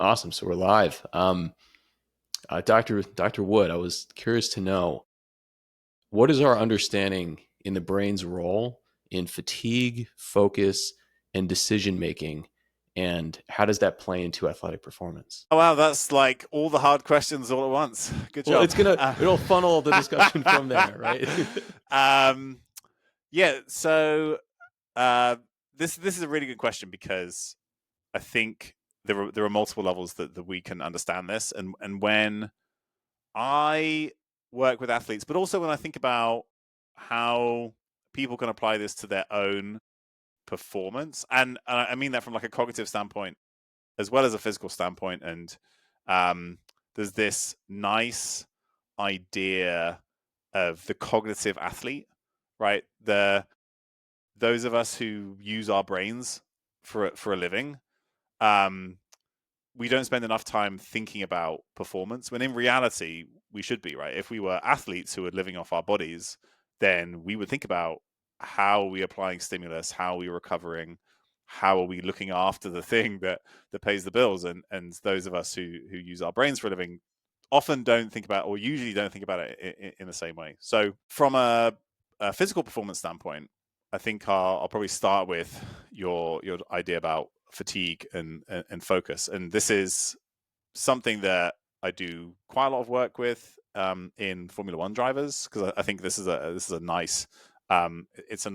Awesome. So we're live. Dr. Wood, I was curious to know, what is our understanding in the brain's role in fatigue, focus, and decision making, and how does that play into athletic performance? Oh, wow, that's like all the hard questions all at once. Good Well, job. it'll funnel the discussion from there, right? um, yeah, so uh, this is a really good question because I think there are multiple levels that we can understand this, and when I work with athletes, but also when I think about how people can apply this to their own performance, and I mean that from like a cognitive standpoint as well as a physical standpoint. And um, there's this nice idea of the cognitive athlete, right? Those of us who use our brains for a living, um, we don't spend enough time thinking about performance when in reality we should be, right? If we were athletes who were living off our bodies, then we would think about how are we applying stimulus, how are we recovering, how are we looking after the thing that pays the bills. And those of us who use our brains for a living often don't think about, or usually don't think about it in the same way. So from a physical performance standpoint, I think I'll probably start with your idea about fatigue and focus. And this is something that I do quite a lot of work with in Formula One drivers, because I think this is a nice it's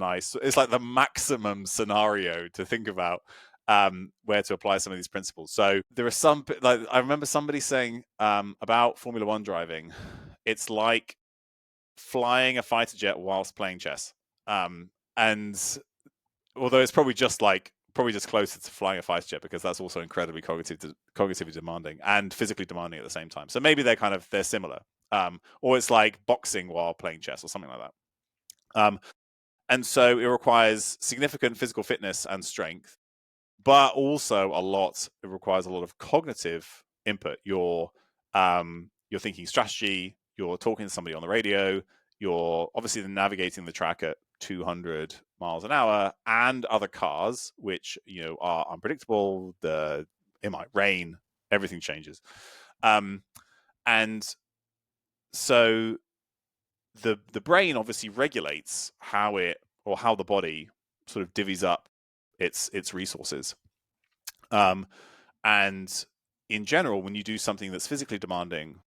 like the maximum scenario to think about where to apply some of these principles. So there are some, like I remember somebody saying about Formula One driving, it's like flying a fighter jet whilst playing chess. And although it's probably just closer to flying a fighter jet, because that's also incredibly cognitively demanding and physically demanding at the same time. So maybe they're similar, or it's like boxing while playing chess or something like that. And so it requires significant physical fitness and strength, but also it requires a lot of cognitive input. You're thinking strategy, you're talking to somebody on the radio, you're obviously navigating the track at 200 miles an hour, and other cars which are unpredictable. It might rain, everything changes. And so the brain obviously regulates how the body sort of divvies up its resources. And in general, when you do something that's physically demanding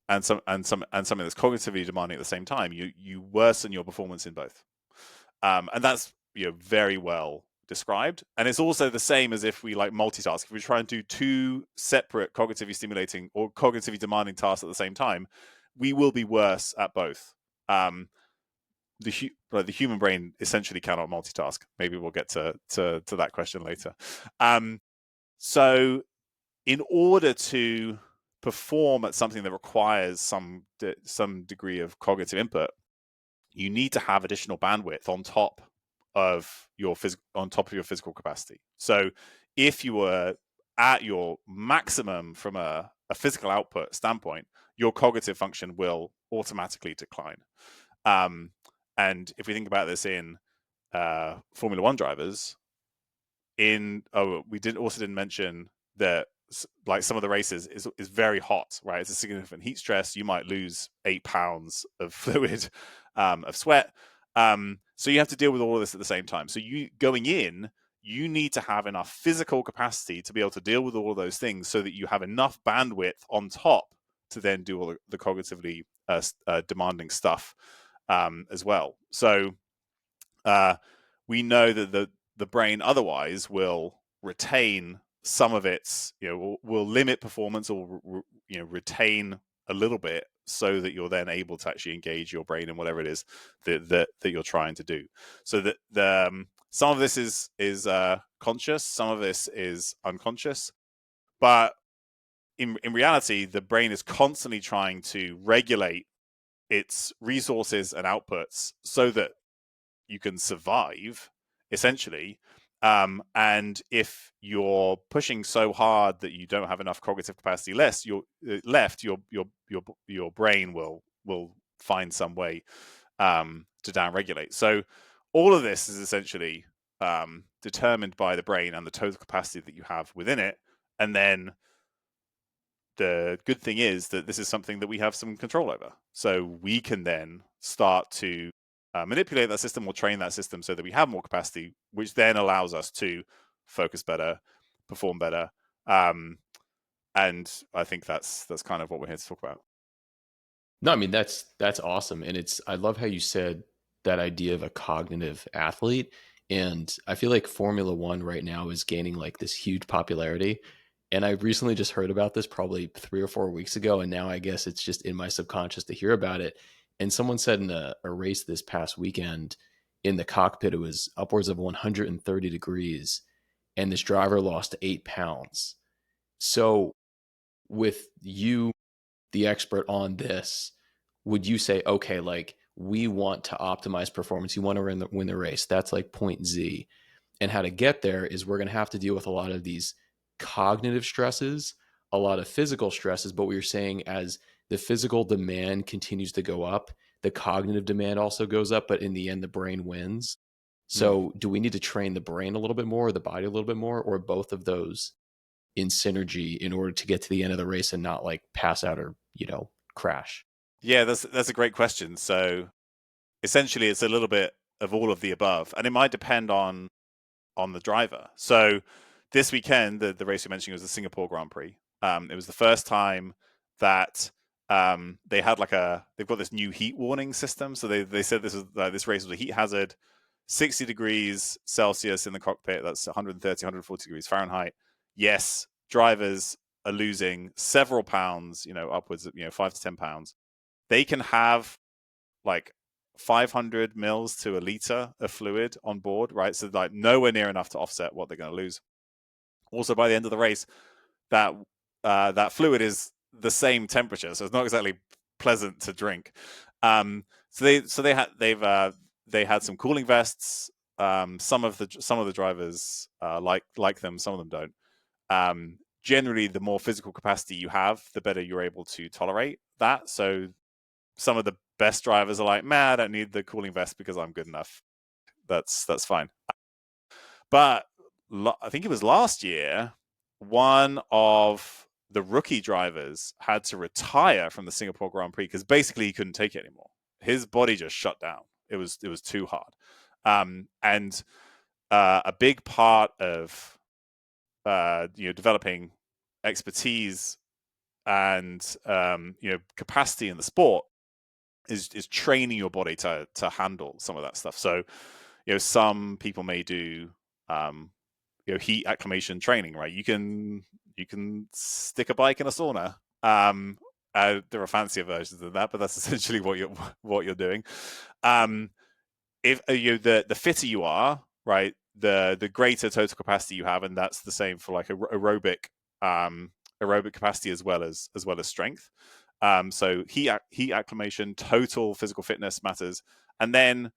and something that's cognitively demanding at the same time, you worsen your performance in both. And that's very well described. And it's also the same as if we like multitask. If we try and do two separate cognitively stimulating or cognitively demanding tasks at the same time, we will be worse at both. The human brain essentially cannot multitask. Maybe we'll get to that question later. So in order to perform at something that requires some degree of cognitive input, you need to have additional bandwidth on top of your physical capacity. So if you were at your maximum from a physical output standpoint, your cognitive function will automatically decline. And if we think about this in Formula One drivers, we didn't mention that like some of the races is very hot, right? It's a significant heat stress. You might lose 8 pounds of fluid, of sweat. So you have to deal with all of this at the same time. So you need to have enough physical capacity to be able to deal with all of those things, so that you have enough bandwidth on top to then do all the cognitively demanding stuff as well. So we know that the brain otherwise will retain some of its, will limit performance, or retain a little bit, so that you're then able to actually engage your brain in whatever it is that you're trying to do. So that some of this is conscious, some of this is unconscious, but in reality, the brain is constantly trying to regulate its resources and outputs so that you can survive, essentially. And if you're pushing so hard that you don't have enough cognitive capacity left, your brain will find some way to downregulate. So all of this is essentially determined by the brain and the total capacity that you have within it. And then the good thing is that this is something that we have some control over. So we can then start to manipulate that system or train that system so that we have more capacity, which then allows us to focus better, perform better. Um, and I think that's kind of what we're here to talk about. No, I mean that's awesome, and it's I love how you said that idea of a cognitive athlete, and I feel like Formula One right now is gaining like this huge popularity, and I recently just heard about this probably 3 or 4 weeks ago, and now I guess it's just in my subconscious to hear about it. And someone said in a race this past weekend in the cockpit it was upwards of 130 degrees, and this driver lost 8 pounds. So with you the expert on this, would you say, okay, like we want to optimize performance, you want to win the race, that's like point Z. And how to get there is we're going to have to deal with a lot of these cognitive stresses, a lot of physical stresses. But what you're saying, as the physical demand continues to go up, the cognitive demand also goes up, but in the end, the brain wins. Mm. So, do we need to train the brain a little bit more, or the body a little bit more, or both of those in synergy in order to get to the end of the race and not like pass out or, crash? Yeah, that's a great question. So essentially, it's a little bit of all of the above, and it might depend on the driver. So this weekend, the race you mentioned was the Singapore Grand Prix. It was the first time that they had they've got this new heat warning system. So they said this race was a heat hazard, 60 degrees Celsius in the cockpit. That's 130, 140 degrees Fahrenheit. Yes, drivers are losing several pounds, upwards of 5 to 10 pounds. They can have like 500 mils to a liter of fluid on board, right? So like nowhere near enough to offset what they're going to lose. Also, by the end of the race, that that fluid is the same temperature, so it's not exactly pleasant to drink. They had some cooling vests. Some of the drivers like them, some of them don't. Generally, the more physical capacity you have, the better you're able to tolerate that. So some of the best drivers are like, man, I don't need the cooling vest because I'm good enough. That's fine. But I think it was last year, one of the rookie drivers had to retire from the Singapore Grand Prix because basically he couldn't take it anymore. His body just shut down. It was too hard. And a big part of developing expertise and capacity in the sport is training your body to handle some of that stuff. So, some people may do heat acclimation training, right? You can stick a bike in a sauna. There are fancier versions of that, but that's essentially what you're doing. If the fitter you are, right, the greater total capacity you have, and that's the same for like aerobic capacity as well as strength. So heat acclimation, total physical fitness matters, and then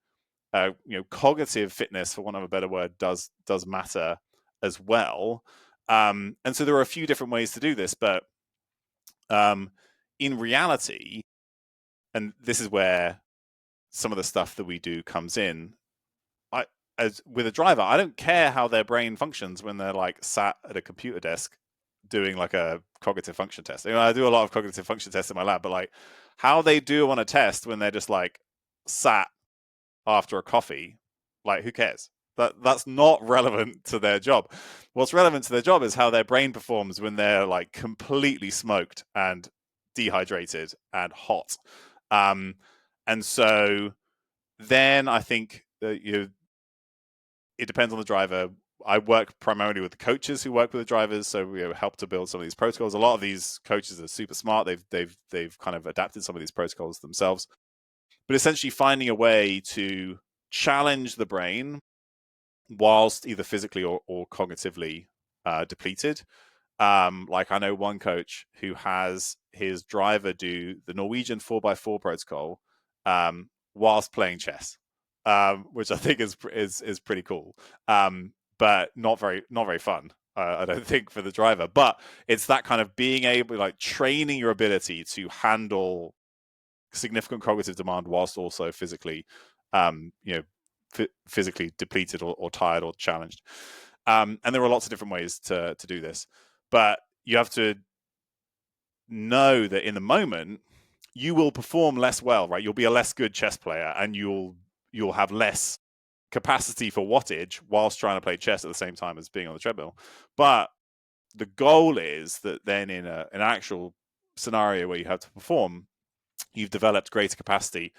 cognitive fitness, for want of a better word, does matter as well. And so there are a few different ways to do this, but in reality, and this is where some of the stuff that we do comes in. As with a driver, I don't care how their brain functions when they're like sat at a computer desk doing like a cognitive function test. I do a lot of cognitive function tests in my lab, but like how they do on a test when they're just like sat after a coffee, like who cares? That's not relevant to their job. What's relevant to their job is how their brain performs when they're like completely smoked and dehydrated and hot. Um, and so then I think that it depends on the driver. I work primarily with the coaches who work with the drivers, so we help to build some of these protocols. A lot of these coaches are super smart. They've kind of adapted some of these protocols themselves, but essentially finding a way to challenge the brain whilst either physically or cognitively depleted. Like I know one coach who has his driver do the Norwegian 4x4 protocol whilst playing chess, which I think is pretty cool, but not very fun. I don't think for the driver, but it's that kind of being able, like training your ability to handle significant cognitive demand whilst also physically, um, you know, physically depleted or tired or challenged. And there are lots of different ways to do this, but you have to know that in the moment you will perform less well, right? You'll be a less good chess player, and you'll have less capacity for wattage whilst trying to play chess at the same time as being on the treadmill. But the goal is that then in an actual scenario where you have to perform, you've developed greater capacity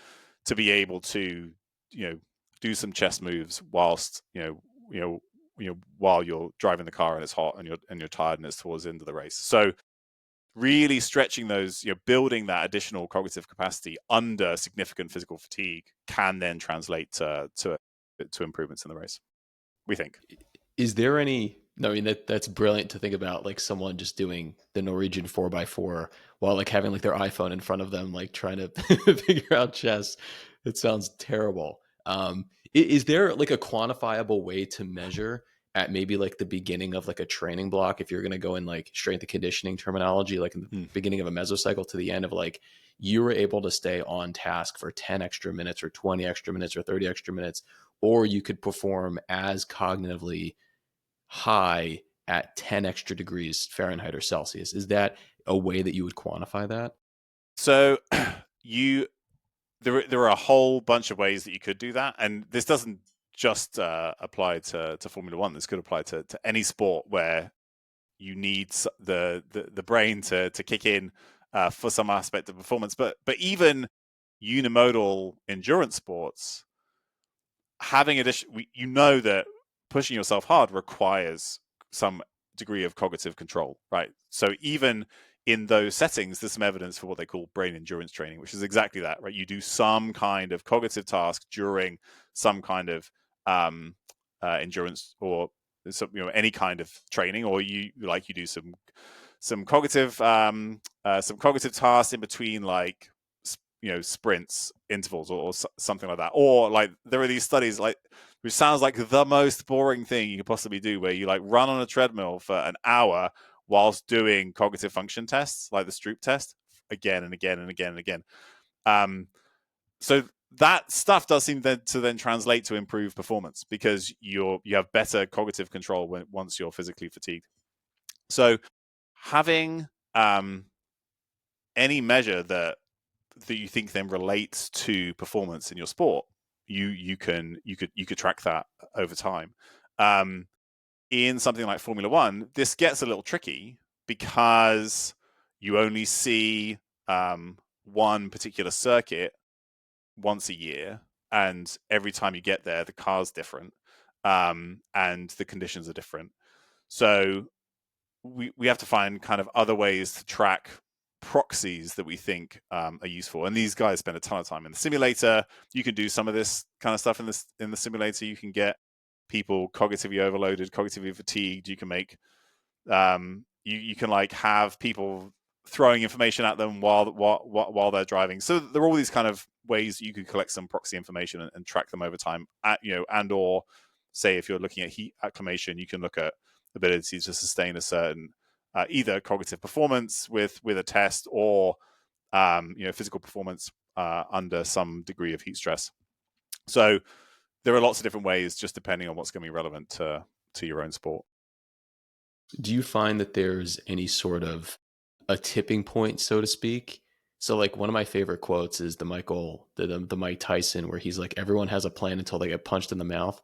to be able to, do some chess moves whilst, while you're driving the car and it's hot and you're tired and it's towards the end of the race. So really stretching those, building that additional cognitive capacity under significant physical fatigue can then translate to improvements in the race, we think. Is there any? No, I mean that's brilliant to think about, like someone just doing the Norwegian 4x4 while like having like their iPhone in front of them, like trying to figure out chess. It sounds terrible. Is there like a quantifiable way to measure at maybe like the beginning of like a training block, if you're going to go in like strength and conditioning terminology, like in the beginning of a mesocycle to the end of like you were able to stay on task for 10 extra minutes or 20 extra minutes or 30 extra minutes, or you could perform as cognitively high at 10 extra degrees Fahrenheit or Celsius? Is that a way that you would quantify that? So you there are a whole bunch of ways that you could do that, and this doesn't just apply to Formula One. This could apply to any sport where you need the brain to kick in for some aspect of performance. But even unimodal endurance sports, having that pushing yourself hard requires some degree of cognitive control, right? So even in those settings, there's some evidence for what they call brain endurance training, which is exactly that, right? You do some kind of cognitive task during some kind of endurance or any kind of training, or you do some cognitive tasks in between, like sprints, intervals, or something like that. Or like there are these studies like which sounds like the most boring thing you could possibly do, where you like run on a treadmill for an hour whilst doing cognitive function tests, like the Stroop test, again and again and again and again. So that stuff does seem to then translate to improved performance, because you have better cognitive control once you're physically fatigued. So having any measure that you think then relates to performance in your sport, you could track that over time. In something like Formula One, this gets a little tricky because you only see one particular circuit once a year, and every time you get there, the car's different, and the conditions are different. So we have to find kind of other ways to track proxies that we think are useful. And these guys spend a ton of time in the simulator. You can do some of this kind of stuff in the simulator. You can get people cognitively overloaded, cognitively fatigued. You can make you can like have people throwing information at them while they're driving. So there are all these kind of ways you could collect some proxy information and track them over time. And or say if you're looking at heat acclimation, you can look at ability to sustain a certain either cognitive performance with a test, or physical performance under some degree of heat stress. So there are lots of different ways, just depending on what's going to be relevant to your own sport. Do you find that there's any sort of a tipping point, so to speak? So like one of my favorite quotes is the Mike Tyson, where he's like, everyone has a plan until they get punched in the mouth.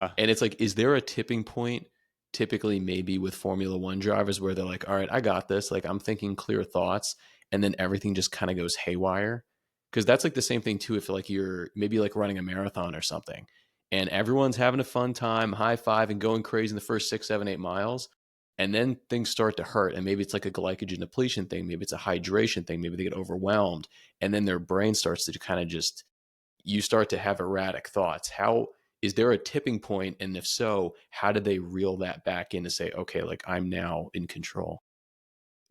Uh, And it's like, is there a tipping point typically maybe with Formula One drivers where they're like, all right, I got this. Like I'm thinking clear thoughts. And then everything just kind of goes haywire. Cause that's like the same thing too. If like you're maybe like running a marathon or something and everyone's having a fun time, high five and going crazy in the first 6, 7, 8 miles. And then things start to hurt. And maybe it's like a glycogen depletion thing. Maybe it's a hydration thing. Maybe they get overwhelmed. And then their brain starts to kind of just, you start to have erratic thoughts. How is there a tipping point? And if so, how did they reel that back in to say, okay, like I'm now in control?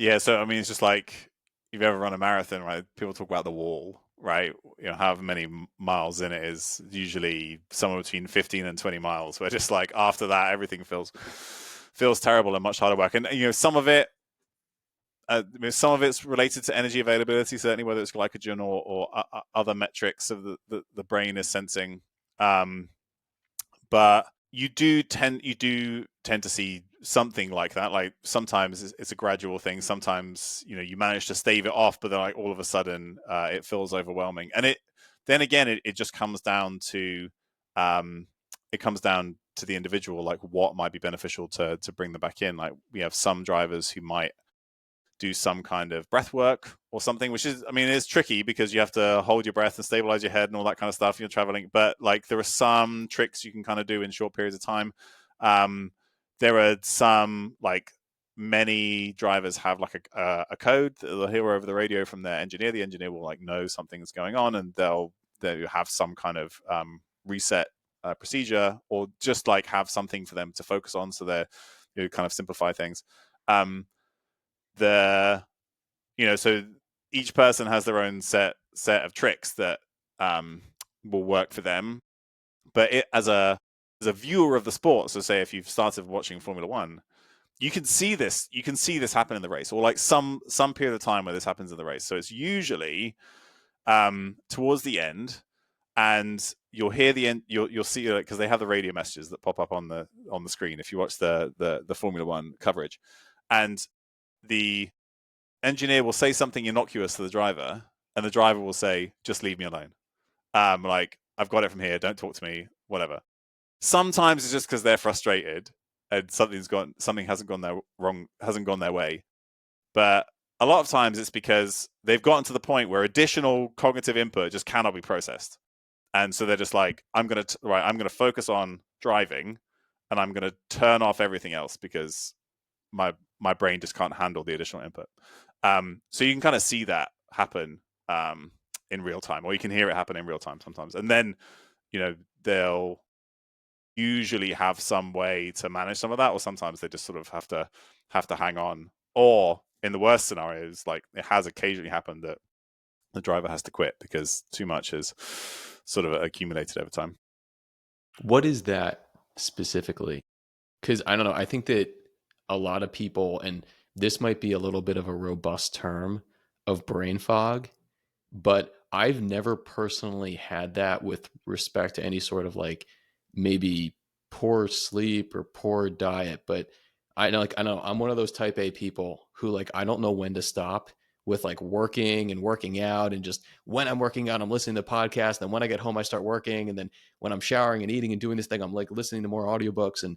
yeah, so I mean, it's just like if you've ever run a marathon, right? People talk about the wall, right? However many miles in it is, usually somewhere between 15 and 20 miles. Where just like after that, everything feels terrible and much harder work. And some of it, some of it's related to energy availability, certainly, whether it's glycogen or other metrics of the brain is sensing. But you do tend to see something like that. Like sometimes it's a gradual thing. Sometimes you manage to stave it off, but then like all of a sudden it feels overwhelming. And it just comes down to the individual, like what might be beneficial to bring them back in. Like we have some drivers who might do some kind of breath work or something, which is, I mean, it's tricky because you have to hold your breath and stabilize your head and all that kind of stuff. You're traveling, but like there are some tricks you can kind of do in short periods of time. There are some, like, many drivers have like a code that they'll hear over the radio from their engineer. The engineer will like know something's going on, and they'll have some kind of reset procedure, or just like have something for them to focus on, so they're kind of simplify things. The so each person has their own set of tricks that will work for them. But as a viewer of the sport, so say if you've started watching Formula One, you can see this happen in the race, or like some period of time where this happens in the race. So it's usually towards the end, and you'll hear the end. You'll see it because they have the radio messages that pop up on the screen if you watch the Formula One coverage, and the engineer will say something innocuous to the driver, and the driver will say, "Just leave me alone. Like, I've got it from here. Don't talk to me. Whatever." Sometimes it's just because they're frustrated and something hasn't gone their way. But a lot of times it's because they've gotten to the point where additional cognitive input just cannot be processed, and so they're just like, I'm gonna focus on driving, and I'm gonna turn off everything else because my brain just can't handle the additional input. So you can kind of see that happen in real time, or you can hear it happen in real time sometimes. And then they'll usually have some way to manage some of that, or sometimes they just sort of have to hang on. Or in the worst scenarios, like it has occasionally happened that the driver has to quit because too much has sort of accumulated over time. What is that specifically? Because I don't know. I think that a lot of people, and this might be a little bit of a robust term of brain fog, but I've never personally had that with respect to any sort of like maybe poor sleep or poor diet. But I know I'm one of those type A people who, like, I don't know when to stop with like working and working out, and just when I'm working out, I'm listening to podcasts. And when I get home, I start working. And then when I'm showering and eating and doing this thing, I'm like listening to more audiobooks. And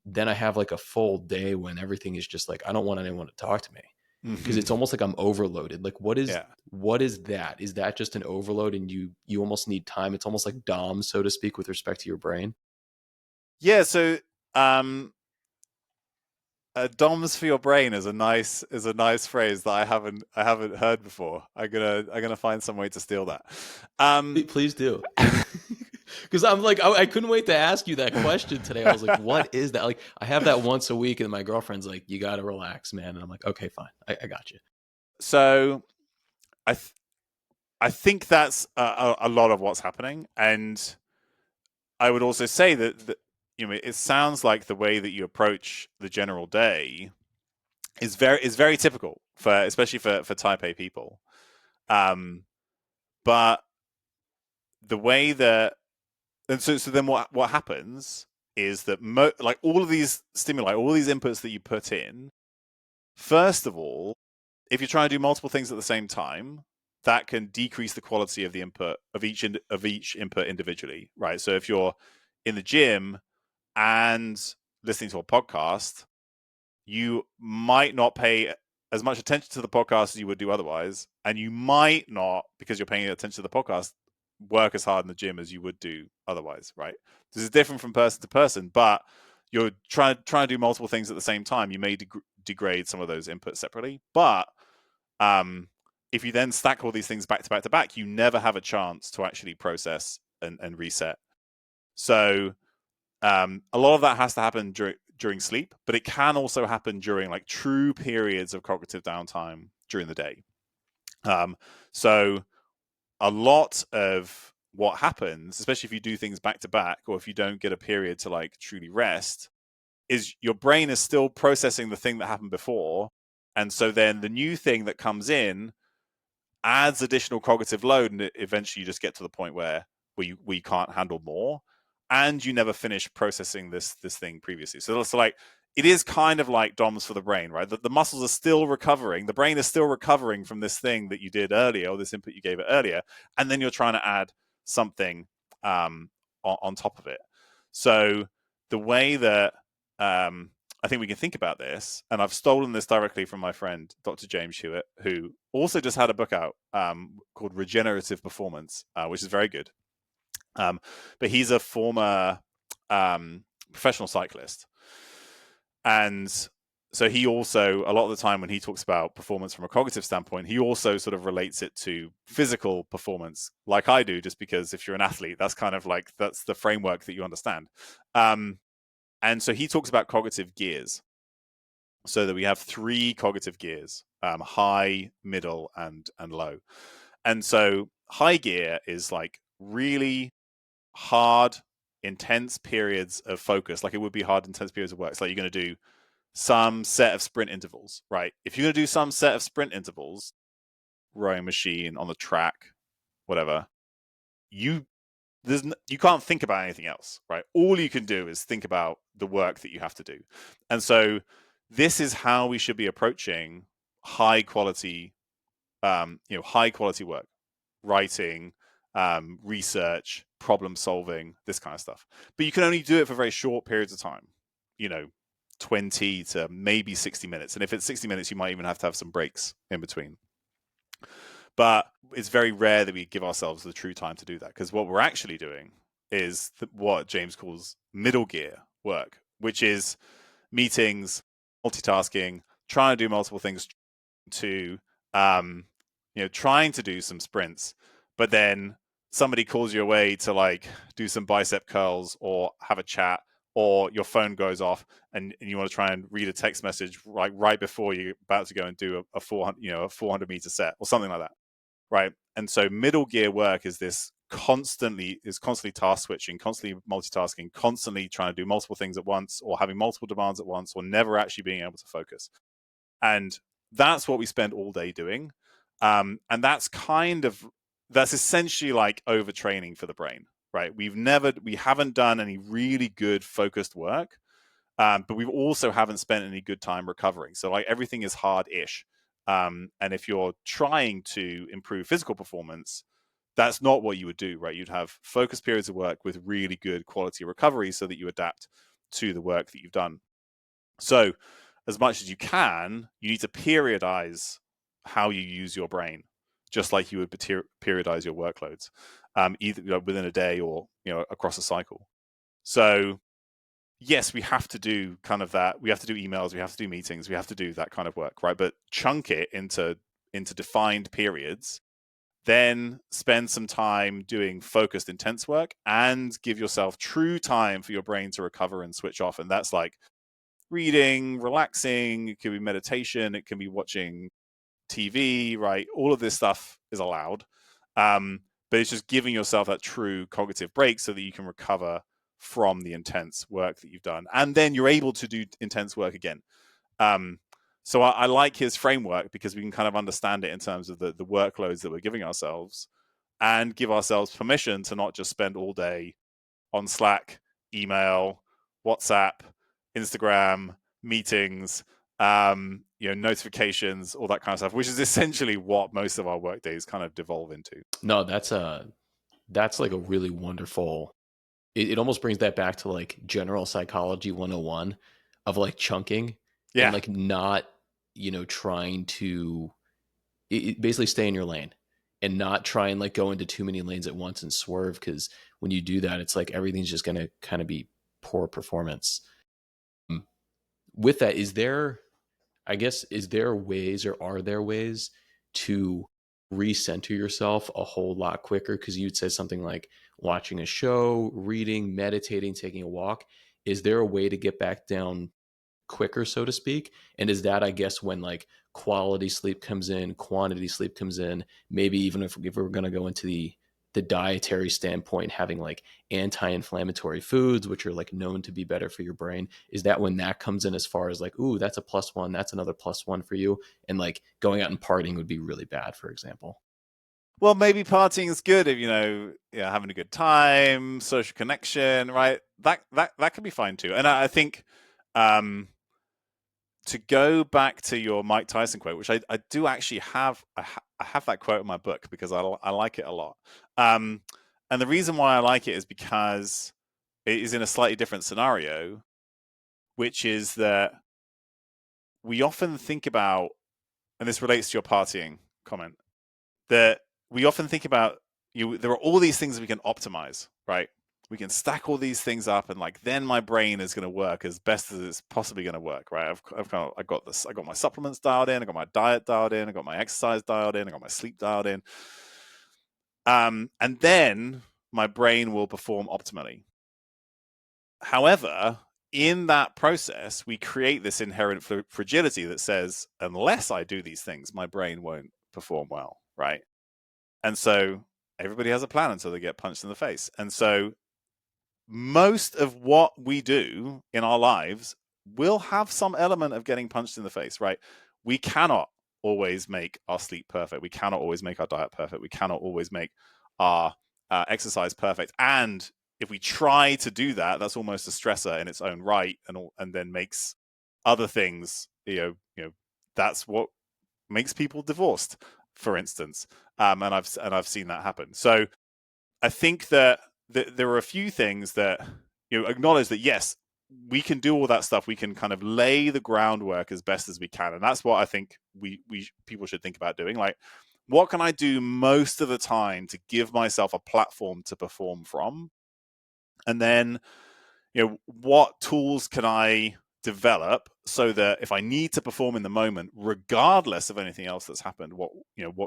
then I have like a full day when everything is just like, I don't want anyone to talk to me, because it's almost like I'm overloaded. Like Yeah. what is that? Is that just an overload, and you almost need time? It's almost like DOM, so to speak, with respect to your brain. Yeah. So DOMS for your brain is a nice phrase that I haven't heard before. I'm gonna find some way to steal that. Please do. Because I'm like, I couldn't wait to ask you that question today. I was like, what is that? Like, I have that once a week, and my girlfriend's like, you got to relax, man. And I'm like, okay, fine. I got you. So I think that's a lot of what's happening, and I would also say that it sounds like the way that you approach the general day is very typical for, especially for Type A people. But the way that, and so then what happens is that like all of these stimuli, all these inputs that you put in, first of all, if you're trying to do multiple things at the same time, that can decrease the quality of the input of each input individually, right? So if you're in the gym and listening to a podcast, you might not pay as much attention to the podcast as you would do otherwise, and you might not, because you're paying attention to the podcast, work as hard in the gym as you would do otherwise, right? This is different from person to person, but you're trying to do multiple things at the same time. You may degrade some of those inputs separately, but if you then stack all these things back to back to back, you never have a chance to actually process and reset. So a lot of that has to happen during sleep, but it can also happen during like true periods of cognitive downtime during the day. So a lot of what happens, especially if you do things back to back, or if you don't get a period to like truly rest, is your brain is still processing the thing that happened before. And so then the new thing that comes in adds additional cognitive load, and eventually you just get to the point where we can't handle more, and you never finish processing this thing previously. So like it is kind of like DOMS for the brain, right? The muscles are still recovering. The brain is still recovering from this thing that you did earlier, or this input you gave it earlier. And then you're trying to add something on top of it. So the way that I think we can think about this, and I've stolen this directly from my friend, Dr. James Hewitt, who also just had a book out called Regenerative Performance, which is very good. But he's a former professional cyclist. And so he also, a lot of the time when he talks about performance from a cognitive standpoint, he also sort of relates it to physical performance, like I do, just because if you're an athlete, that's kind of like, that's the framework that you understand. And so he talks about cognitive gears. So that we have 3 cognitive gears, high, middle, and low. And so high gear is like really hard, intense periods of focus, like it would be hard, intense periods of work. It's like you're going to do some set of sprint intervals, right? If you're going to do some set of sprint intervals, rowing machine, on the track, whatever, you can't think about anything else, right? All you can do is think about the work that you have to do. And so this is how we should be approaching high quality, high quality work, writing, research, problem solving, this kind of stuff. But you can only do it for very short periods of time, 20 to maybe 60 minutes. And if it's 60 minutes, you might even have to have some breaks in between. But it's very rare that we give ourselves the true time to do that, because what we're actually doing is what James calls middle gear work, which is meetings, multitasking, trying to do multiple things, to trying to do some sprints, but then somebody calls you away to like do some bicep curls or have a chat, or your phone goes off and you want to try and read a text message right before you're about to go and do a 400 meter set or something like that, right? And so middle gear work is this constantly task switching, constantly multitasking, constantly trying to do multiple things at once, or having multiple demands at once, or never actually being able to focus. And that's what we spend all day doing. And that's essentially like overtraining for the brain, right? We haven't done any really good focused work, but we also haven't spent any good time recovering. So like everything is hard-ish. And if you're trying to improve physical performance, that's not what you would do, right? You'd have focused periods of work with really good quality recovery so that you adapt to the work that you've done. So as much as you can, you need to periodize how you use your brain, just like you would periodize your workloads, either within a day or across a cycle. So yes, we have to do kind of that. We have to do emails, we have to do meetings, we have to do that kind of work, right? But chunk it into defined periods, then spend some time doing focused, intense work, and give yourself true time for your brain to recover and switch off. And that's like reading, relaxing, it can be meditation, it can be watching TV, right? All of this stuff is allowed. But it's just giving yourself that true cognitive break so that you can recover from the intense work that you've done. And then you're able to do intense work again. So I like his framework because we can kind of understand it in terms of the workloads that we're giving ourselves, and give ourselves permission to not just spend all day on Slack, email, WhatsApp, Instagram, meetings, notifications, all that kind of stuff, which is essentially what most of our work days kind of devolve into. No, that's like a really wonderful. It almost brings that back to like general psychology 101 of like chunking and Yeah. like not, trying to basically stay in your lane and not try and like go into too many lanes at once and swerve, because when you do that, it's like everything's just going to kind of be poor performance. With that, is there ways, or are there ways to recenter yourself a whole lot quicker? Because you'd say something like watching a show, reading, meditating, taking a walk. Is there a way to get back down quicker, so to speak? And is that, I guess, when like quality sleep comes in, quantity sleep comes in, maybe even if we're going to go into the dietary standpoint, having like anti-inflammatory foods, which are like known to be better for your brain, is that when that comes in, as far as like, ooh, that's a +1, that's another +1 for you, and like going out and partying would be really bad, for example? Well, maybe partying is good if having a good time, social connection, right? That can be fine too. And I think to go back to your Mike Tyson quote, which I do actually have, I have that quote in my book because I like it a lot. And the reason why I like it is because it is in a slightly different scenario, which is that we often think about, and this relates to your partying comment, that we often think about, there are all these things that we can optimize, right? We can stack all these things up, and like then my brain is going to work as best as it's possibly going to work, right? I got this. I got my supplements dialed in. I got my diet dialed in. I got my exercise dialed in. I got my sleep dialed in. And then my brain will perform optimally. However, in that process, we create this inherent fragility that says, unless I do these things, my brain won't perform well, right? And so everybody has a plan until they get punched in the face. And so most of what we do in our lives will have some element of getting punched in the face, right? We cannot always make our sleep perfect. We cannot always make our diet perfect. We cannot always make our exercise perfect. And if we try to do that, that's almost a stressor in its own right, and then makes other things, that's what makes people divorced, for instance. And I've seen that happen. So I think that there are a few things that acknowledge that yes, we can do all that stuff. We can kind of lay the groundwork as best as we can, and that's what I think we people should think about doing. Like, what can I do most of the time to give myself a platform to perform from, and then what tools can I develop so that if I need to perform in the moment, regardless of anything else that's happened, what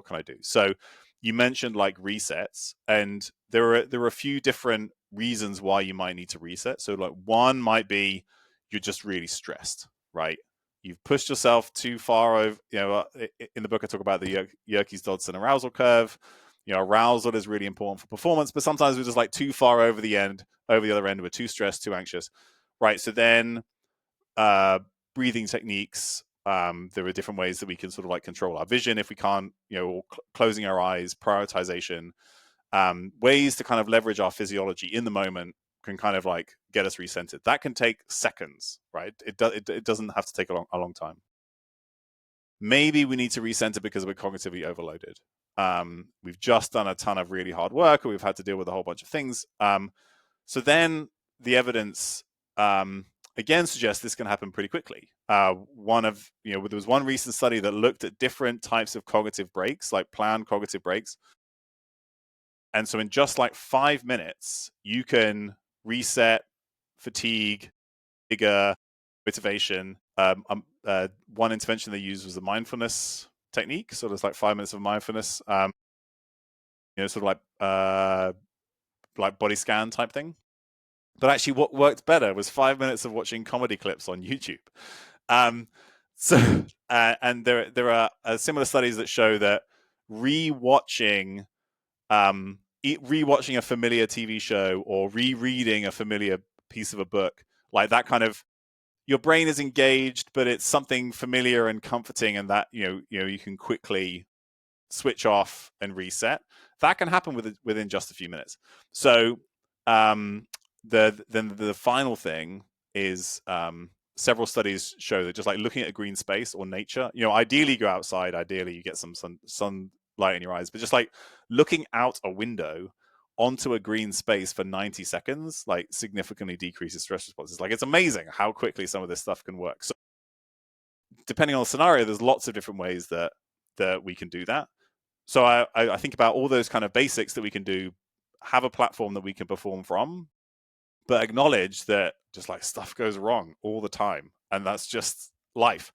can I do? So you mentioned like resets, and there are a few different reasons why you might need to reset. So like one might be you're just really stressed, right? You've pushed yourself too far over. In the book I talk about the Yerkes-Dodson arousal curve. Arousal is really important for performance, but sometimes we're just like too far over the other end. We're too stressed, too anxious, right? So then breathing techniques. There are different ways that we can sort of like control our vision if we can't, closing our eyes, prioritization, ways to kind of leverage our physiology in the moment can kind of like get us recentered. That can take seconds, right? It doesn't have to take a long time. Maybe we need to recenter because we're cognitively overloaded. We've just done a ton of really hard work, or we've had to deal with a whole bunch of things. So then the evidence again suggests this can happen pretty quickly. There was one recent study that looked at different types of cognitive breaks, like planned cognitive breaks. And so in just like 5 minutes, you can reset fatigue, vigor, motivation. One intervention they used was the mindfulness technique. So there's like 5 minutes of mindfulness, sort of like body scan type thing. But actually, what worked better was 5 minutes of watching comedy clips on YouTube. And there are similar studies that show that rewatching a familiar TV show or rereading a familiar piece of a book, like that kind of, your brain is engaged, but it's something familiar and comforting, and that you can quickly switch off and reset. That can happen within just a few minutes. So the final thing is several studies show that just like looking at a green space or nature, ideally go outside, ideally you get some sunlight in your eyes, but just like looking out a window onto a green space for 90 seconds, like significantly decreases stress responses. Like, it's amazing how quickly some of this stuff can work. So depending on the scenario, there's lots of different ways that we can do that. So I think about all those kind of basics that we can do, have a platform that we can perform from, but acknowledge that just like stuff goes wrong all the time, and that's just life.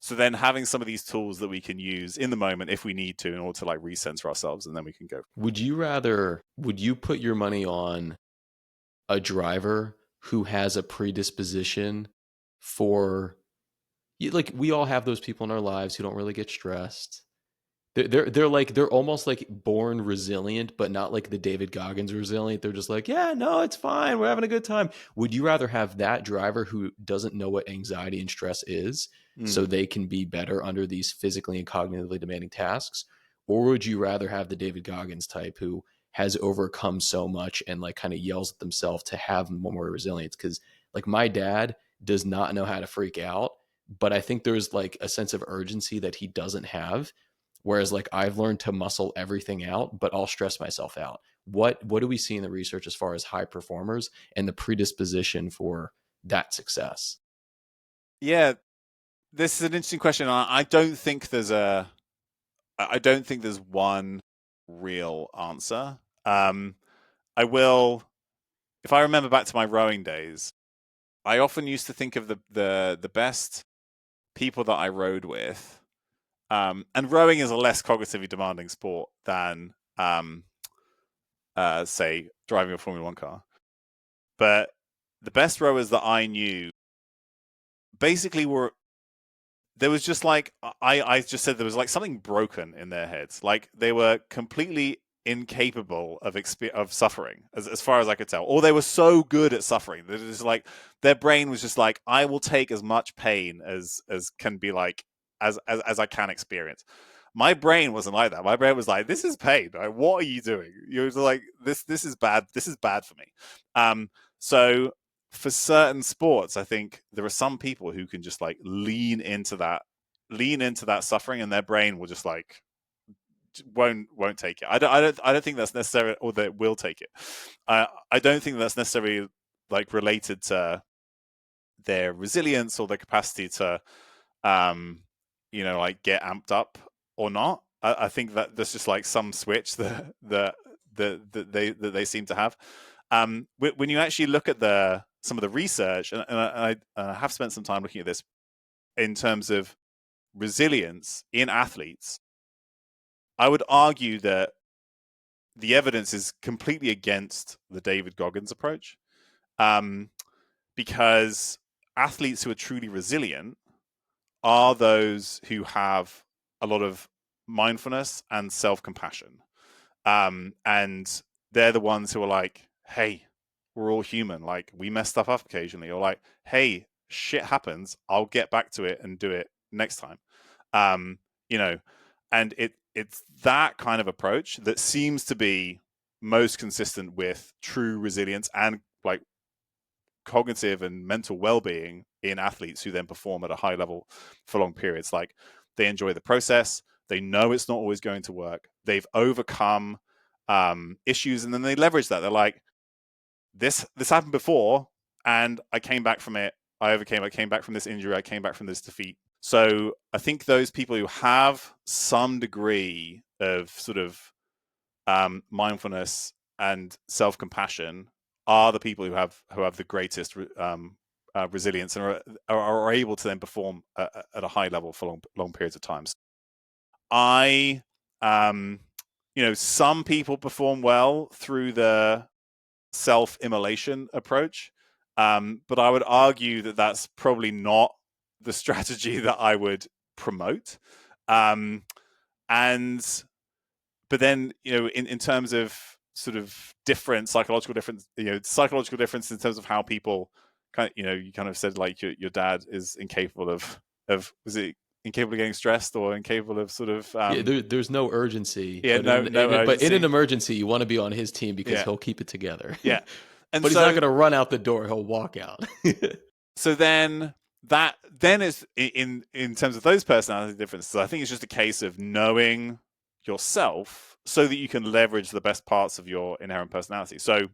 So then having some of these tools that we can use in the moment if we need to, in order to like recenter ourselves, and then we can go. Would you put your money on a driver who has a predisposition for, like, we all have those people in our lives who don't really get stressed. They're almost like born resilient, but not like the David Goggins resilient. They're just like, yeah, no, it's fine. We're having a good time. Would you rather have that driver who doesn't know what anxiety and stress is, so they can be better under these physically and cognitively demanding tasks? Or would you rather have the David Goggins type who has overcome so much and like kind of yells at themselves to have more resilience? Because like my dad does not know how to freak out, but I think there's like a sense of urgency that he doesn't have. Whereas like I've learned to muscle everything out, but I'll stress myself out. What do we see in the research as far as high performers and the predisposition for that success? Yeah, this is an interesting question. I don't think there's one real answer. I will, if I remember back to my rowing days, I often used to think of the best people that I rowed with. And rowing is a less cognitively demanding sport than, say, driving a Formula One car. But the best rowers that I knew basically were, there was just like, I just said there was like something broken in their heads. Like they were completely incapable of suffering, as far as I could tell, or they were so good at suffering that it's like their brain was just like, I will take as much pain as can be like, as I can experience. My brain wasn't like that. My brain was like, this is pain. Like, what are you doing? You're like, this is bad. This is bad for me. So for certain sports, I think there are some people who can just like lean into that suffering, and their brain will just like won't take it. I don't think that's necessarily, or that will take it. I don't think that's necessarily like related to their resilience or their capacity to, um, like get amped up or not. I think that there's just like some switch that they seem to have. When you actually look at some of the research, and I have spent some time looking at this in terms of resilience in athletes, I would argue that the evidence is completely against the David Goggins approach, um, because athletes who are truly resilient are those who have a lot of mindfulness and self-compassion. And they're the ones who are like, hey, we're all human. Like, we mess stuff up occasionally. Or like, hey, shit happens. I'll get back to it and do it next time. Um, you know, and it's that kind of approach that seems to be most consistent with true resilience and like cognitive and mental well-being in athletes who then perform at a high level for long periods. Like, they enjoy the process, they know it's not always going to work, they've overcome issues, and then they leverage that. They're like, this happened before, and I came back from it. I came back from this injury, I came back from this defeat. So I think those people who have some degree of sort of mindfulness and self-compassion are the people who have the greatest resilience, and are able to then perform at a high level for long periods of time. I, some people perform well through the self-immolation approach, but I would argue that that's probably not the strategy that I would promote. Um, and but then, in terms of sort of different psychological difference in terms of how people you kind of said like your dad is incapable of was it incapable of getting stressed or incapable of sort of Yeah, there's no urgency, yeah, but no in an urgency. emergency, you want to be on his team because Yeah, he'll keep it together. yeah. And But he's not so going to run out the door; he'll walk out. so then that then is in terms of those personality differences, I think it's just a case of knowing yourself so that you can leverage the best parts of your inherent personality. So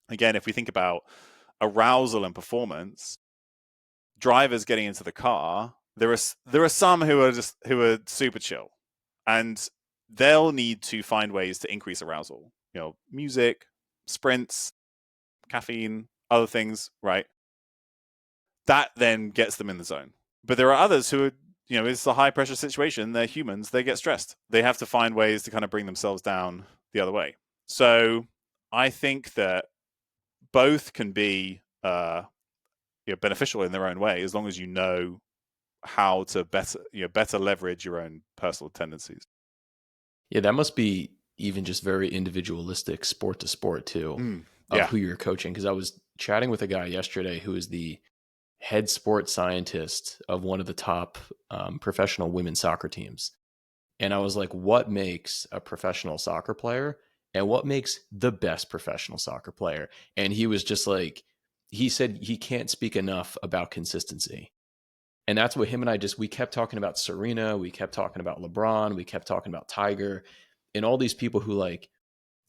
again, if we think about arousal and performance, drivers getting into the car, there are some who are super chill, and they'll need to find ways to increase arousal. Music, sprints, caffeine, other things, right? That then gets them in the zone. But there are others who are, it's a high pressure situation. They're humans. They get stressed. They have to find ways to kind of bring themselves down the other way. So I think that both can be beneficial in their own way, as long as you know how to better leverage your own personal tendencies. Yeah, that must be even just very individualistic, sport to sport too, of Yeah. who you're coaching. Because I was chatting with a guy yesterday who is the head sports scientist of one of the top professional women's soccer teams. And I was like, what makes a professional soccer player and what makes the best professional soccer player? And he was just like, he said he can't speak enough about consistency. And that's what him and I just, we kept talking about Serena, we kept talking about LeBron, we kept talking about Tiger, and all these people who like,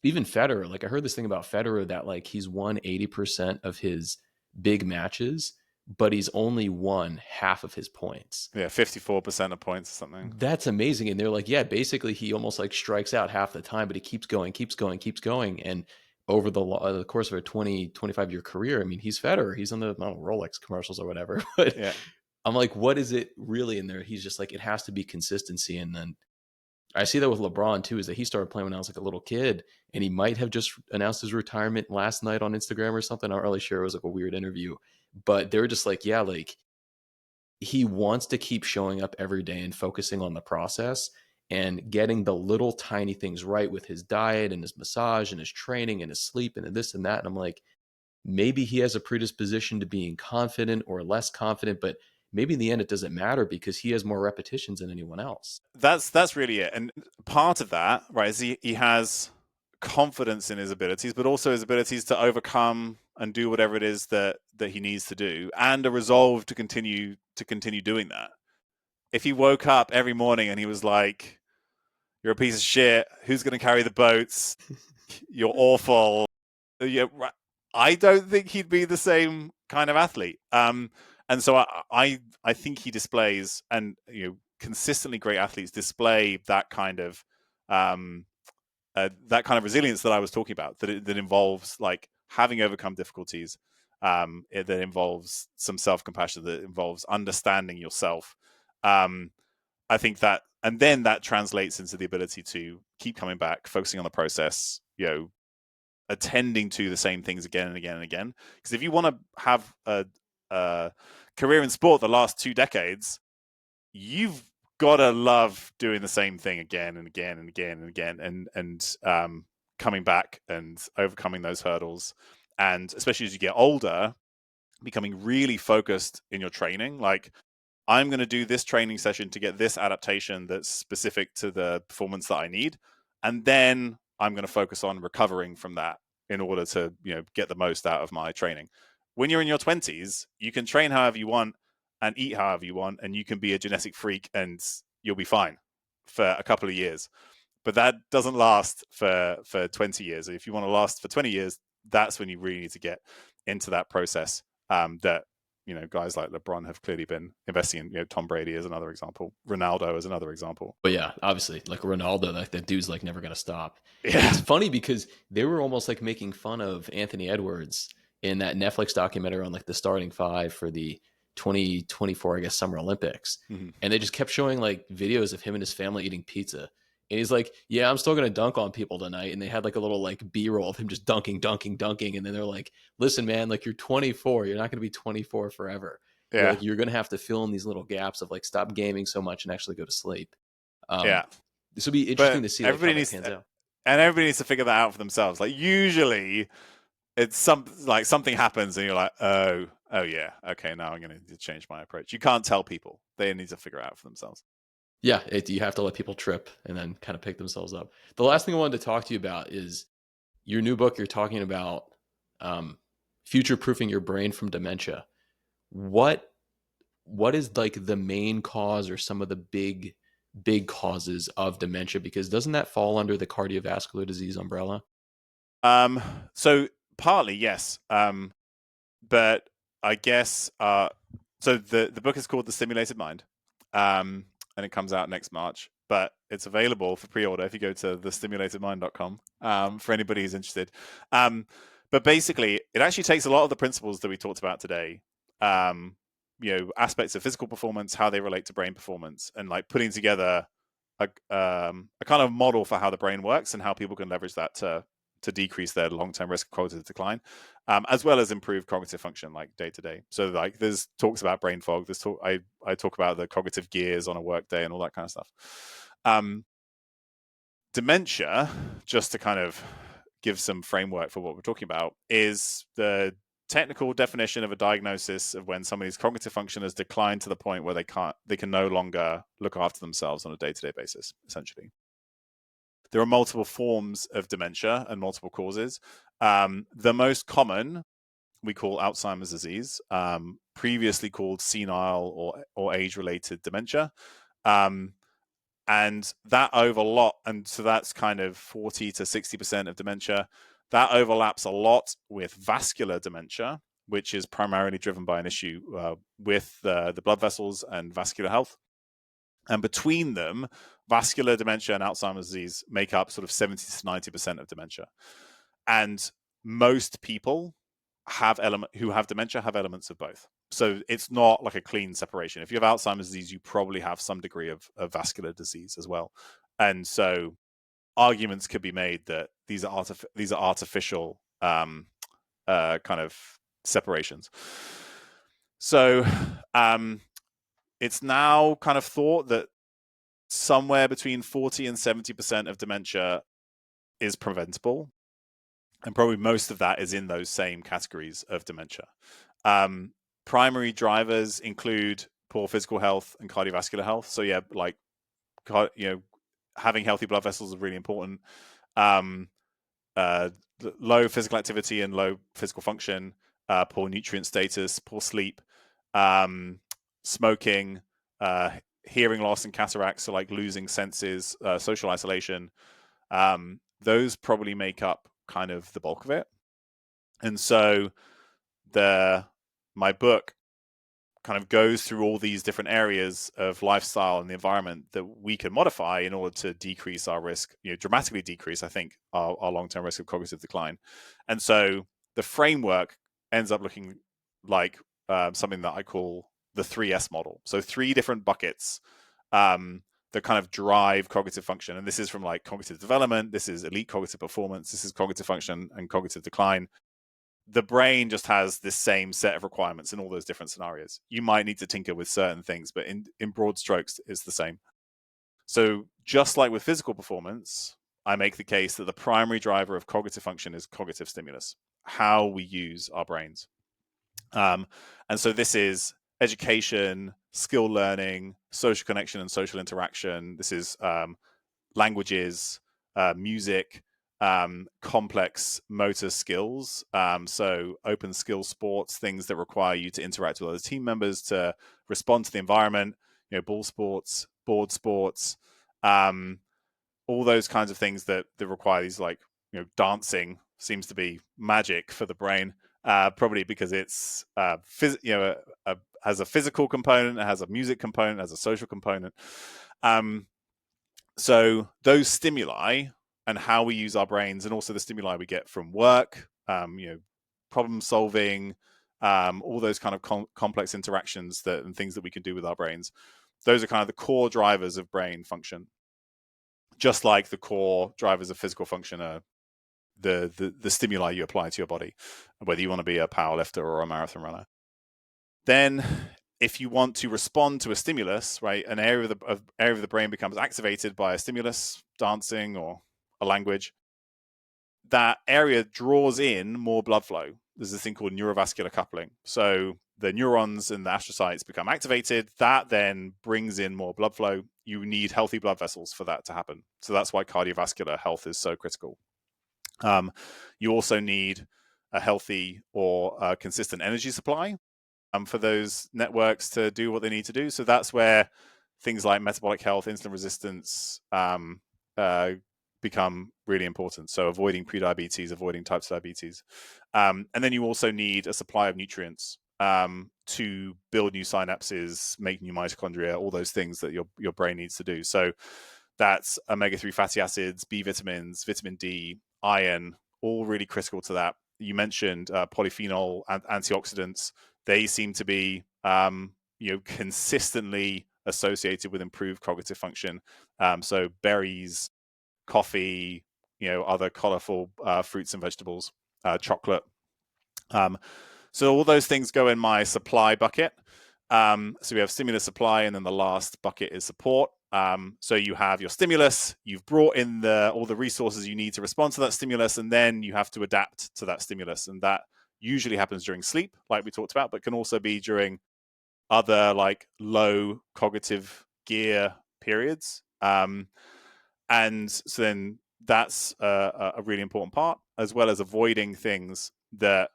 even Federer. Like I heard this thing about Federer that like he's won 80% of his big matches, but he's only won half of his points. Yeah, 54% of points or something. That's amazing. And they're like, yeah, basically he almost like strikes out half the time, but he keeps going, keeps going, keeps going. And over the course of a 20, 25-year career, I mean, he's Federer. He's on the, I don't know, Rolex commercials or whatever. But Yeah. I'm like, what is it really in there? He's just like, it has to be consistency. And then I see that with LeBron too, is that he started playing when I was like a little kid, and he might have just announced his retirement last night on Instagram or something. I'm not really sure. It was like a weird interview, but they were just like, yeah, like he wants to keep showing up every day and focusing on the process and getting the little tiny things right with his diet and his massage and his training and his sleep and this and that. And I'm like, maybe he has a predisposition to being confident or less confident, but maybe in the end it doesn't matter because he has more repetitions than anyone else. That's really it. And part of that, right, is he has confidence in his abilities, but also his abilities to overcome and do whatever it is that he needs to do, and a resolve to continue doing that. If he woke up every morning and he was like, "You're a piece of shit. Who's going to carry the boats? You're awful." Yeah, I don't think he'd be the same kind of athlete. And so I think he displays, and consistently great athletes display um, that kind of resilience that I was talking about. That involves like having overcome difficulties. That involves some self compassion. That involves understanding yourself. I think that, and then that translates into the ability to keep coming back, focusing on the process. Attending to the same things again and again and again. Because if you want to have a career in sport the last 2 decades, you've got to love doing the same thing again and again and again and again, and coming back and overcoming those hurdles. And especially as you get older, becoming really focused in your training. Like, I'm going to do this training session to get this adaptation that's specific to the performance that I need. And then I'm going to focus on recovering from that in order to, get the most out of my training. When you're in your 20s, you can train however you want and eat however you want, and you can be a genetic freak and you'll be fine for a couple of years. But that doesn't last for 20 years. If you want to last for 20 years, that's when you really need to get into that process that guys like LeBron have clearly been investing in. Tom Brady is another example. Ronaldo is another example. But yeah, obviously, like Ronaldo, like that dude's like never gonna stop. And Yeah. it's funny because they were almost like making fun of Anthony Edwards in that Netflix documentary on like the starting five for the 2024, I guess, Summer Olympics. Mm-hmm. And they just kept showing like videos of him and his family eating pizza. And he's like, yeah, I'm still gonna dunk on people tonight. And they had like a little like B-roll of him just dunking, dunking, dunking. And then they're like, listen, man, like you're 24. You're not gonna be 24 forever. Yeah. You're gonna have to fill in these little gaps of like stop gaming so much and actually go to sleep. Yeah. This will be interesting But to see like how that pans out. everybody needs to figure that out for themselves. Like, usually it's something happens and you're like, oh yeah, okay, now I'm going to change my approach. You can't tell people; they need to figure it out for themselves. Yeah, you have to let people trip and then kind of pick themselves up. The last thing I wanted to talk to you about is your new book. You're talking about future proofing your brain from dementia. What is like the main cause or some of the big causes of dementia? Because doesn't that fall under the cardiovascular disease umbrella? So partly yes, but I guess so. The book is called The Stimulated Mind, and it comes out next March. But it's available for pre-order if you go to thestimulatedmind.com for anybody who's interested. But basically, it actually takes a lot of the principles that we talked about today, aspects of physical performance, how they relate to brain performance, and like putting together a kind of model for how the brain works and how people can leverage that to decrease their long-term risk of cognitive decline, as well as improve cognitive function like day to day. So like there's talks about brain fog. I talk about the cognitive gears on a work day and all that kind of stuff. Dementia, just to kind of give some framework for what we're talking about, is the technical definition of a diagnosis of when somebody's cognitive function has declined to the point where they can no longer look after themselves on a day-to-day basis, essentially. There are multiple forms of dementia and multiple causes. The most common we call Alzheimer's disease. previously called senile or age-related dementia. Um, and that overlap, and so that's kind of 40 to 60% of dementia. That overlaps a lot with vascular dementia, which is primarily driven by an issue with the blood vessels and vascular health. And between them, vascular dementia and Alzheimer's disease make up sort of 70 to 90% of dementia. And most people who have dementia have elements of both. So it's not like a clean separation. If you have Alzheimer's disease, you probably have some degree of vascular disease as well. And so arguments could be made that these are artificial kind of separations. So it's now kind of thought that somewhere between 40 and 70% of dementia is preventable. And probably most of that is in those same categories of dementia. Primary drivers include poor physical health and cardiovascular health. So yeah, like, having healthy blood vessels is really important. Low physical activity and low physical function, poor nutrient status, poor sleep, smoking, hearing loss and cataracts, so like losing senses, social isolation. Those probably make up kind of the bulk of it. And so my book kind of goes through all these different areas of lifestyle and the environment that we can modify in order to decrease our risk, dramatically decrease, I think, our long-term risk of cognitive decline. And so the framework ends up looking like something that I call the 3S model. So 3 different buckets that kind of drive cognitive function. And this is from like cognitive development, this is elite cognitive performance, this is cognitive function and cognitive decline. The brain just has this same set of requirements in all those different scenarios. You might need to tinker with certain things, but in broad strokes, it's the same. So just like with physical performance, I make the case that the primary driver of cognitive function is cognitive stimulus, how we use our brains. And so this is education, skill learning, social connection and social interaction. This is languages, music, complex motor skills. So open skill sports, things that require you to interact with other team members, to respond to the environment, ball sports, board sports, all those kinds of things that require these, like, dancing seems to be magic for the brain, probably because it's has a physical component, it has a music component, it has a social component. So those stimuli and how we use our brains, and also the stimuli we get from work, problem solving, all those kind of complex interactions and things that we can do with our brains, those are kind of the core drivers of brain function. Just like the core drivers of physical function are the stimuli you apply to your body, whether you want to be a powerlifter or a marathon runner. Then if you want to respond to a stimulus, right, an area of the brain becomes activated by a stimulus, dancing or a language, that area draws in more blood flow. There's this thing called neurovascular coupling. So the neurons and the astrocytes become activated. That then brings in more blood flow. You need healthy blood vessels for that to happen. So that's why cardiovascular health is so critical. You also need a healthy or consistent energy supply for those networks to do what they need to do. So that's where things like metabolic health, insulin resistance become really important. So avoiding prediabetes, avoiding type 2 diabetes. And then you also need a supply of nutrients to build new synapses, make new mitochondria, all those things that your brain needs to do. So that's omega-3 fatty acids, B vitamins, vitamin D, iron, all really critical to that. You mentioned polyphenol and antioxidants. They seem to be consistently associated with improved cognitive function. So berries, coffee, other colorful fruits and vegetables, chocolate. So all those things go in my supply bucket. So we have stimulus, supply, and then the last bucket is support. So you have your stimulus, you've brought in all the resources you need to respond to that stimulus, and then you have to adapt to that stimulus. And that usually happens during sleep, like we talked about, but can also be during other like low cognitive gear periods. And so then that's a really important part, as well as avoiding things that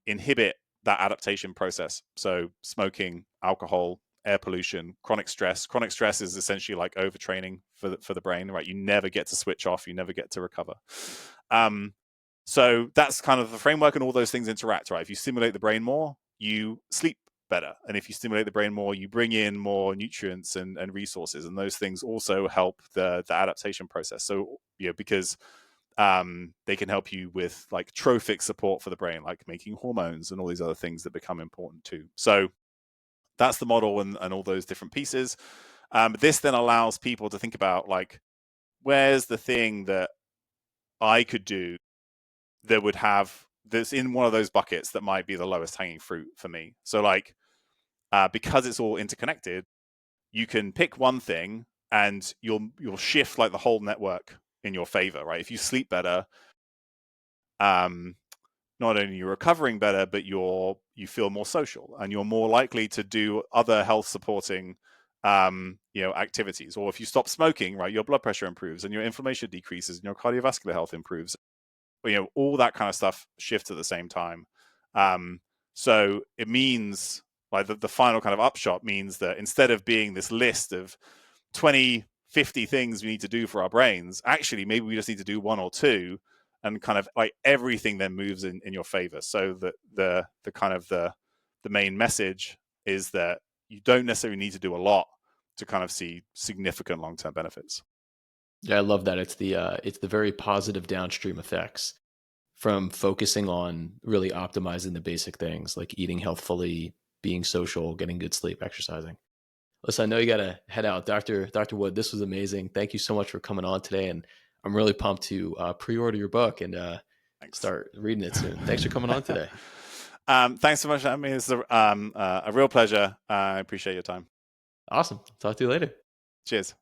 inhibit that adaptation process. So smoking, alcohol, air pollution, chronic stress. Chronic stress is essentially like overtraining for the brain, right? You never get to switch off, you never get to recover. So that's kind of the framework, and all those things interact, right? If you stimulate the brain more, you sleep better. And if you stimulate the brain more, you bring in more nutrients and resources. And those things also help the adaptation process. So, because they can help you with like trophic support for the brain, like making hormones and all these other things that become important too. So that's the model and all those different pieces. This then allows people to think about like, where's the thing that I could do that would have this in one of those buckets that might be the lowest hanging fruit for me. So like, because it's all interconnected, you can pick one thing and you'll shift like the whole network in your favor, right? If you sleep better, not only you're recovering better, but you feel more social, and you're more likely to do other health supporting activities. Or if you stop smoking, right, your blood pressure improves and your inflammation decreases and your cardiovascular health improves. All that kind of stuff shifts at the same time. So it means like the final kind of upshot means that instead of being this list of 20, 50 things we need to do for our brains, actually maybe we just need to do one or two, and kind of like everything then moves in your favor. So that the kind of the main message is that you don't necessarily need to do a lot to kind of see significant long-term benefits. Yeah, I love that. It's the very positive downstream effects from focusing on really optimizing the basic things like eating healthfully, being social, getting good sleep, exercising. Listen, I know you got to head out. Dr. Wood, this was amazing. Thank you so much for coming on today. And I'm really pumped to pre-order your book and Thanks. start reading it soon. Thanks for coming on today. Thanks so much. I mean, it's a real pleasure. I appreciate your time. Awesome. Talk to you later. Cheers.